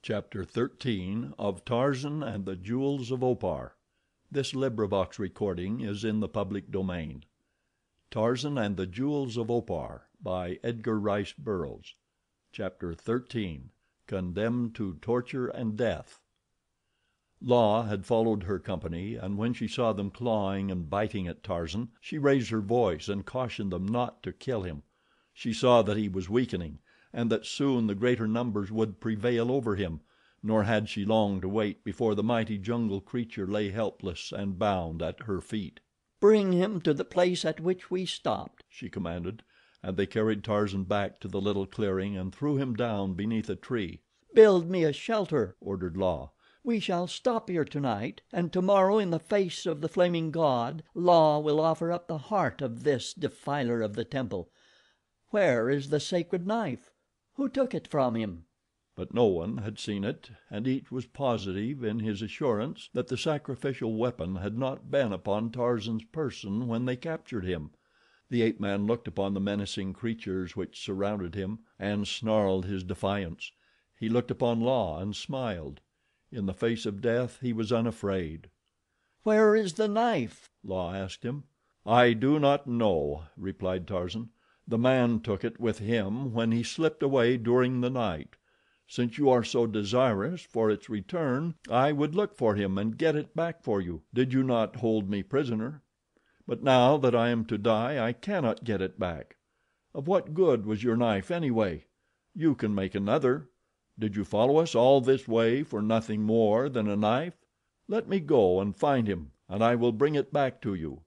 Chapter 13 of Tarzan and the Jewels of Opar. This recording is in the public domain. Tarzan and the Jewels of Opar by Edgar Rice Burroughs. Chapter 13. Condemned to Torture and Death. La had followed her company, and when she saw them clawing and biting at Tarzan, she raised her voice and cautioned them not to kill him. She saw that he was weakening, and that soon the greater numbers would prevail over him, nor had she long to wait before the mighty jungle creature lay helpless and bound at her feet. "Bring him to the place at which we stopped," she commanded, and they carried Tarzan back to the little clearing and threw him down beneath a tree. "Build me a shelter," ordered La. "We shall stop here tonight, and tomorrow, in the face of the Flaming God, La will offer up the heart of this defiler of the temple. Where is the sacred knife? Who took it from him?" But no one had seen it, and each was positive in his assurance that the sacrificial weapon had not been upon Tarzan's person when they captured him. The ape man looked upon the menacing creatures which surrounded him, and snarled his defiance. He looked upon La and smiled. In the face of death he was unafraid. "Where is the knife?" La asked him. "I do not know," replied Tarzan. "The man took it with him when he slipped away during the night. Since you are so desirous for its return, I would look for him and get it back for you, did you not hold me prisoner. But now that I am to die I cannot get it back. Of what good was your knife anyway? You can make another. Did you follow us all this way for nothing more than a knife? Let me go and find him, and I will bring it back to you."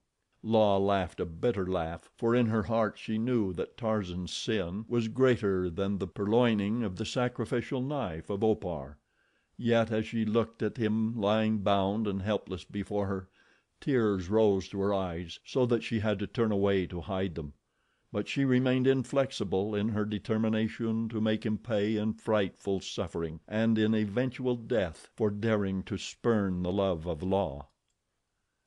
La laughed a bitter laugh, for in her heart she knew that Tarzan's sin was greater than the purloining of the sacrificial knife of Opar. Yet as she looked at him lying bound and helpless before her, tears rose to her eyes so that she had to turn away to hide them. But she remained inflexible in her determination to make him pay in frightful suffering and in eventual death for daring to spurn the love of La.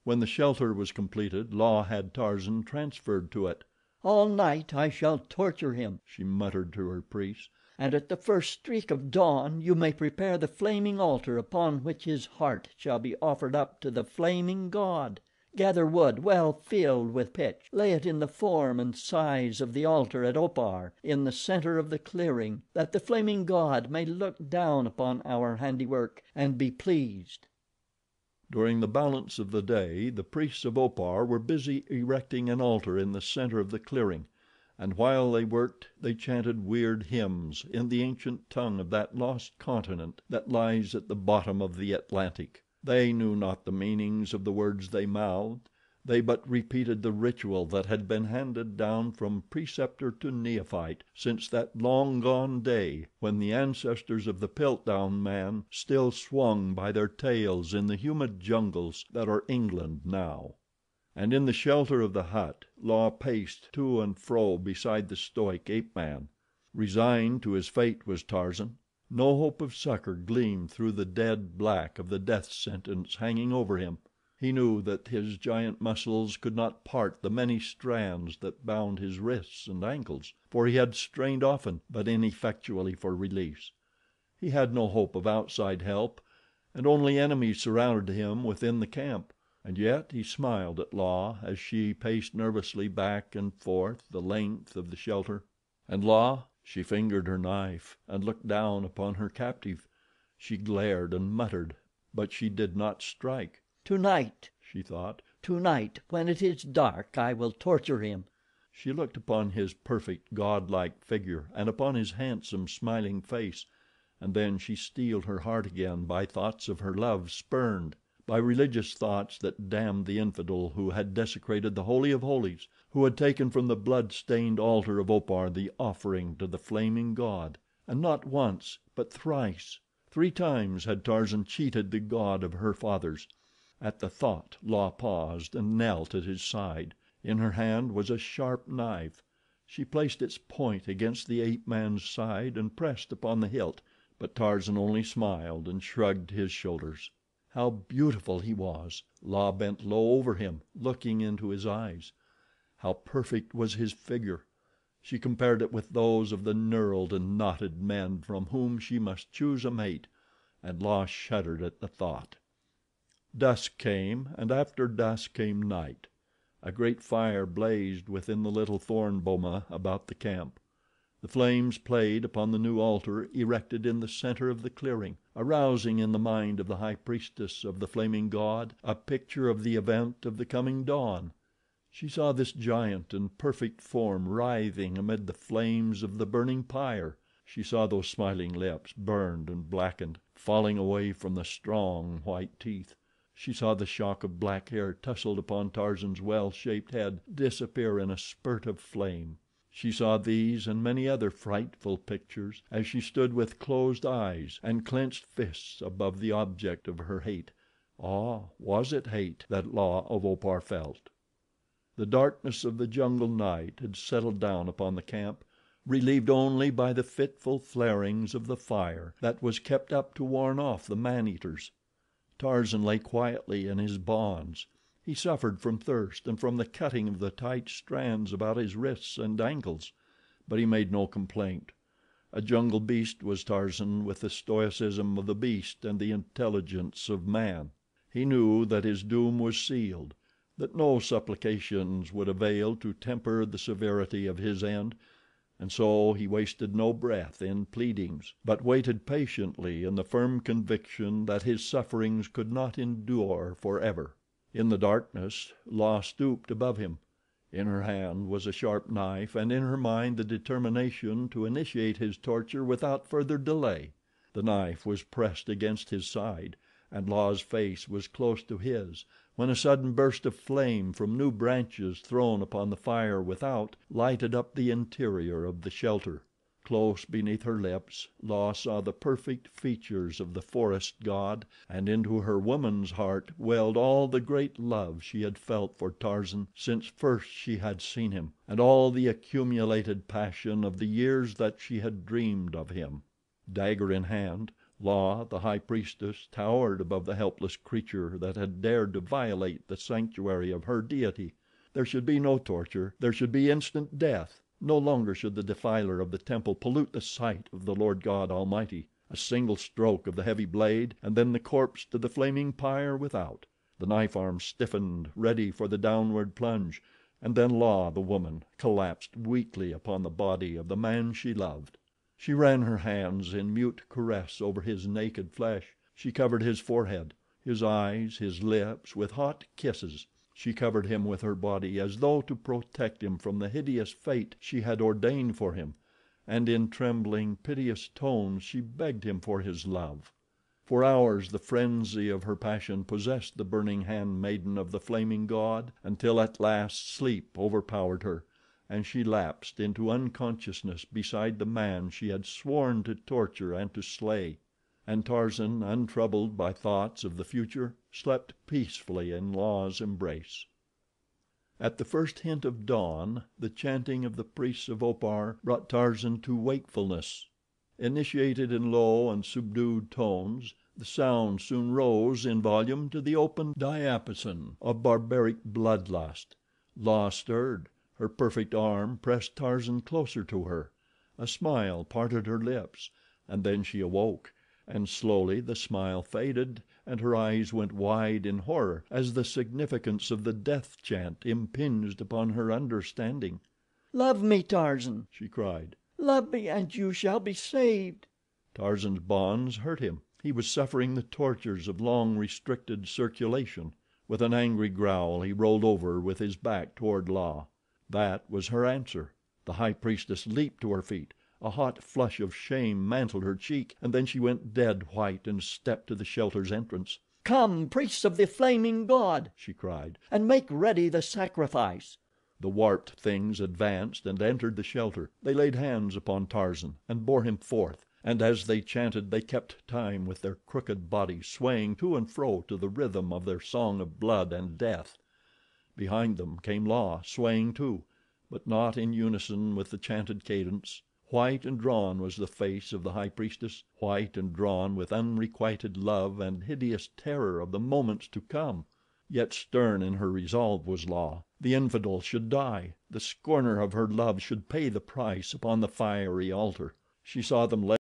When the shelter was completed, La had Tarzan transferred to it. "All night I shall torture him," she muttered to her priests, "and at the first streak of dawn you may prepare the flaming altar upon which his heart shall be offered up to the Flaming God. Gather wood well filled with pitch, lay it in the form and size of the altar at Opar in the center of the clearing, that the Flaming God may look down upon our handiwork and be pleased." During the balance of the day the priests of Opar were busy erecting an altar in the center of the clearing, and while they worked they chanted weird hymns in the ancient tongue of that lost continent that lies at the bottom of the Atlantic. They knew not the meanings of the words they mouthed. They but repeated the ritual that had been handed down from preceptor to neophyte since that long gone day when the ancestors of the Piltdown man still swung by their tails in the humid jungles that are England now. And in the shelter of the hut La paced to and fro beside the stoic ape man. Resigned to his fate was Tarzan. No hope of succor gleamed through the dead black of the death sentence hanging over him. He knew that his giant muscles could not part the many strands that bound his wrists and ankles, for he had strained often, but ineffectually for release. He had no hope of outside help, and only enemies surrounded him within the camp. And yet he smiled at La as she paced nervously back and forth the length of the shelter. And La, she fingered her knife and looked down upon her captive. She glared and muttered, but she did not strike. "Tonight," she thought, "tonight, when it is dark, I will torture him." She looked upon his perfect, godlike figure and upon his handsome, smiling face, and then she steeled her heart again by thoughts of her love spurned, by religious thoughts that damned the infidel who had desecrated the Holy of Holies, who had taken from the blood-stained altar of Opar the offering to the Flaming God. And not once, but thrice. 3 times had Tarzan cheated the God of her fathers. At the thought La paused and knelt at his side. In her hand was a sharp knife. She placed its point against the ape man's side and pressed upon the hilt, but Tarzan only smiled and shrugged his shoulders. How beautiful he was! La bent low over him, looking into his eyes. How perfect was his figure! She compared it with those of the knurled and knotted men from whom she must choose a mate. and La shuddered at the thought. Dusk came, and after dusk came night. A great fire blazed within the little thorn boma about the camp. The flames played upon the new altar erected in the center of the clearing, arousing in the mind of the high priestess of the Flaming God a picture of the event of the coming dawn. She saw this giant and perfect form writhing amid the flames of the burning pyre. She saw those smiling lips, burned and blackened, falling away from the strong, white teeth. She saw the shock of black hair tousled upon Tarzan's well-shaped head disappear in a spurt of flame. She saw these and many other frightful pictures as she stood with closed eyes and clenched fists above the object of her hate. Ah, was it hate that La of Opar felt? The darkness of the jungle night had settled down upon the camp, relieved only by the fitful flarings of the fire that was kept up to warn off the man-eaters. Tarzan lay quietly in his bonds. He suffered from thirst and from the cutting of the tight strands about his wrists and ankles; but he made no complaint. A jungle beast was Tarzan, with the stoicism of the beast and the intelligence of man. He knew that his doom was sealed, that no supplications would avail to temper the severity of his end, and so he wasted no breath in pleadings, but waited patiently in the firm conviction that his sufferings could not endure forever. In the darkness La stooped above him. In her hand was a sharp knife, and in her mind the determination to initiate his torture without further delay. The knife was pressed against his side, and La's face was close to his, when a sudden burst of flame from new branches thrown upon the fire without lighted up the interior of the shelter. Close beneath her lips La saw the perfect features of the forest god, and into her woman's heart welled all the great love she had felt for Tarzan since first she had seen him, and all the accumulated passion of the years that she had dreamed of him. Dagger in hand, La, the high priestess, towered above the helpless creature that had dared to violate the sanctuary of her deity. There should be no torture. There should be instant death. No longer should the defiler of the temple pollute the sight of the Lord God Almighty. A single stroke of the heavy blade, and then the corpse to the flaming pyre without. The knife arm stiffened, ready for the downward plunge, and then La, the woman, collapsed weakly upon the body of the man she loved. She ran her hands in mute caress over his naked flesh. She covered his forehead, his eyes, his lips with hot kisses. She covered him with her body as though to protect him from the hideous fate she had ordained for him, and in trembling, piteous tones she begged him for his love. For hours the frenzy of her passion possessed the burning handmaiden of the Flaming God, until at last sleep overpowered her, and she lapsed into unconsciousness beside the man she had sworn to torture and to slay. And Tarzan, untroubled by thoughts of the future, slept peacefully in La's embrace. At the first hint of dawn, the chanting of the priests of Opar brought Tarzan to wakefulness. Initiated in low and subdued tones, the sound soon rose in volume to the open diapason of barbaric bloodlust. La stirred. Her perfect arm pressed Tarzan closer to her. A smile parted her lips, and then she awoke, and slowly the smile faded and her eyes went wide in horror as the significance of the death chant impinged upon her understanding. "Love me, Tarzan," she cried. "Love me and you shall be saved." Tarzan's bonds hurt him. He was suffering the tortures of long restricted circulation. With an angry growl he rolled over with his back toward La. That was her answer. The high priestess leaped to her feet. A hot flush of shame mantled her cheek, and then she went dead white and stepped to the shelter's entrance. "Come, priests of the Flaming God," she cried, "and make ready the sacrifice." The warped things advanced and entered the shelter. They laid hands upon Tarzan and bore him forth, and as they chanted they kept time with their crooked bodies, swaying to and fro to the rhythm of their song of blood and death. Behind them came La, swaying too, but not in unison with the chanted cadence. White and drawn was the face of the high priestess, white and drawn with unrequited love and hideous terror of the moments to come. Yet stern in her resolve was La. The infidel should die. The scorner of her love should pay the price upon the fiery altar. She saw them lay